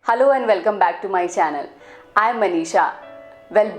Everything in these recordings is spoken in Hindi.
Hello and welcome back to my channel. I am Manisha.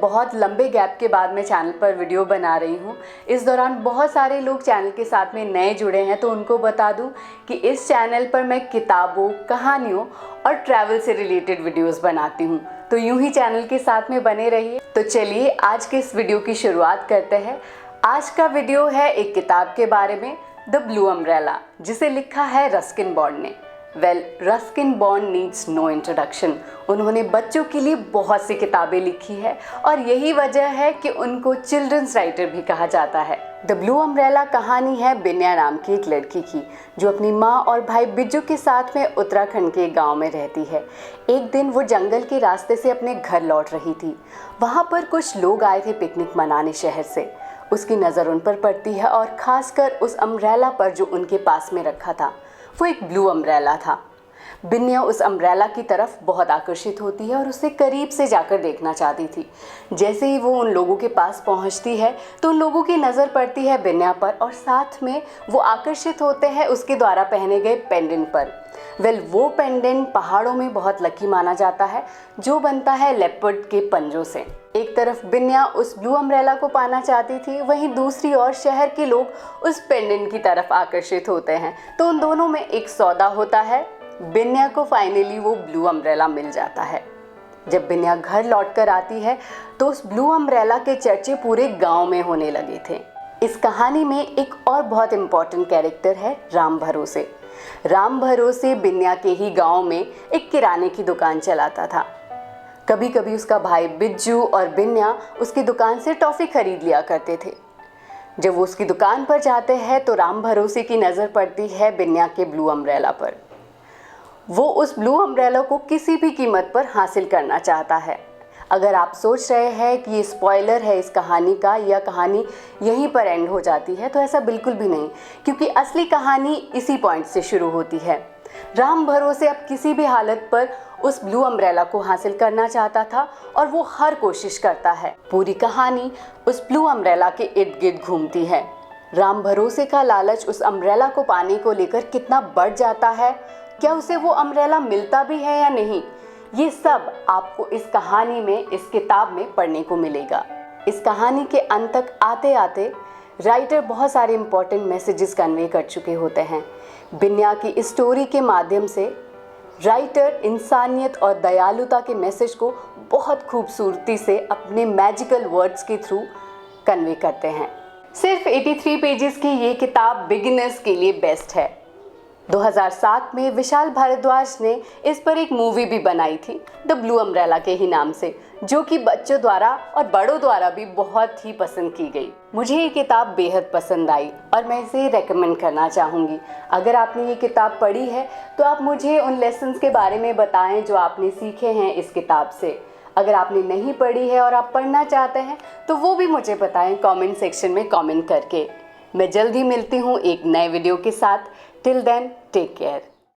बहुत लंबे गैप के बाद मैं चैनल पर वीडियो बना रही हूँ। इस दौरान बहुत सारे लोग चैनल के साथ में नए जुड़े हैं, तो उनको बता दूँ कि इस चैनल पर मैं किताबों, कहानियों और ट्रैवल से रिलेटेड वीडियोस बनाती हूँ। तो यूँ ही चैनल के साथ में बने रहिए। तो चलिए आज के इस वीडियो की शुरुआत करते हैं। आज का वीडियो है एक किताब के बारे में, द ब्लू अम्ब्रेला, जिसे लिखा है रस्किन बॉन्ड ने। Ruskin Bond needs no introduction. उन्होंने बच्चों के लिए बहुत सी किताबें लिखी है और यही वजह है कि उनको चिल्ड्रंस राइटर भी कहा जाता है। द ब्लू अम्ब्रेला कहानी है बिन्या नाम की एक लड़की की, जो अपनी माँ और भाई बिज्जू के साथ में उत्तराखंड के एक गाँव में रहती है। एक दिन वो जंगल के रास्ते से अपने घर लौट रही थी। वहाँ पर कुछ लोग आए थे पिकनिक मनाने शहर से। उसकी नज़र उन पर पड़ती है और ख़ासकर उस अम्ब्रेला पर जो उनके पास में रखा था। वो एक ब्लू अम्ब्रेला था। बिन्या उस अम्ब्रेला की तरफ बहुत आकर्षित होती है और उसे करीब से जाकर देखना चाहती थी। जैसे ही वो उन लोगों के पास पहुंचती है तो उन लोगों की नज़र पड़ती है बिन्या पर और साथ में वो आकर्षित होते हैं उसके द्वारा पहने गए पेंडेंट पर। वो पेंडेंट पहाड़ों में बहुत लकी माना जाता है, जो बनता है लेपर्ड के पंजों से। एक तरफ बिन्या उस ब्लू अम्ब्रेला को पाना चाहती थी, वहीं दूसरी ओर शहर के लोग उस पेंडेंट की तरफ आकर्षित होते हैं। तो उन दोनों में एक सौदा होता है। बिन्या को फाइनली वो ब्लू अम्ब्रेला मिल जाता है। जब बिन्या घर लौटकर आती है तो उस ब्लू अम्ब्रेला के चर्चे पूरे गांव में होने लगे थे। इस कहानी में एक और बहुत इम्पोर्टेंट कैरेक्टर है राम भरोसे। राम भरोसे बिन्या के ही गांव में एक किराने की दुकान चलाता था। कभी कभी उसका भाई बिज्जू और बिन्या उसकी दुकान से टॉफ़ी खरीद लिया करते थे। जब वो उसकी दुकान पर जाते हैं तो राम भरोसे की नज़र पड़ती है बिन्या के ब्लू अम्ब्रेला पर। वो उस ब्लू अम्ब्रेला को किसी भी कीमत पर हासिल करना चाहता है। अगर आप सोच रहे हैं कि ये स्पॉइलर है इस कहानी का, या कहानी यहीं पर एंड हो जाती है, तो ऐसा बिल्कुल भी नहीं, क्योंकि असली कहानी इसी पॉइंट से शुरू होती है। राम भरोसे अब किसी भी हालत पर उस ब्लू अम्ब्रेला को हासिल करना चाहता था और वो हर कोशिश करता है। पूरी कहानी उस ब्लू अम्ब्रेला के इर्द गिर्द घूमती है। राम भरोसे का लालच उस अम्ब्रेला को पाने को लेकर कितना बढ़ जाता है, क्या उसे वो अम्ब्रेला मिलता भी है या नहीं, ये सब आपको इस कहानी में, इस किताब में पढ़ने को मिलेगा। इस कहानी के अंत तक आते आते राइटर बहुत सारे इंपॉर्टेंट मैसेजेस कन्वे कर चुके होते हैं। बिन्या की इस स्टोरी के माध्यम से राइटर इंसानियत और दयालुता के मैसेज को बहुत खूबसूरती से अपने मैजिकल वर्ड्स के थ्रू कन्वे करते हैं। सिर्फ 83 पेजेस की ये किताब बिगिनर्स के लिए बेस्ट है। 2007 में विशाल भारद्वाज ने इस पर एक मूवी भी बनाई थी, द ब्लू अम्ब्रेला के ही नाम से, जो कि बच्चों द्वारा और बड़ों द्वारा भी बहुत ही पसंद की गई। मुझे ये किताब बेहद पसंद आई और मैं इसे रेकमेंड करना चाहूँगी। अगर आपने ये किताब पढ़ी है तो आप मुझे उन लेसन्स के बारे में बताएं जो आपने सीखे हैं इस किताब से। अगर आपने नहीं पढ़ी है और आप पढ़ना चाहते हैं तो वो भी मुझे बताएं कमेंट सेक्शन में कमेंट करके। मैं जल्द ही मिलती हूँ एक नए वीडियो के साथ। Till then, take care.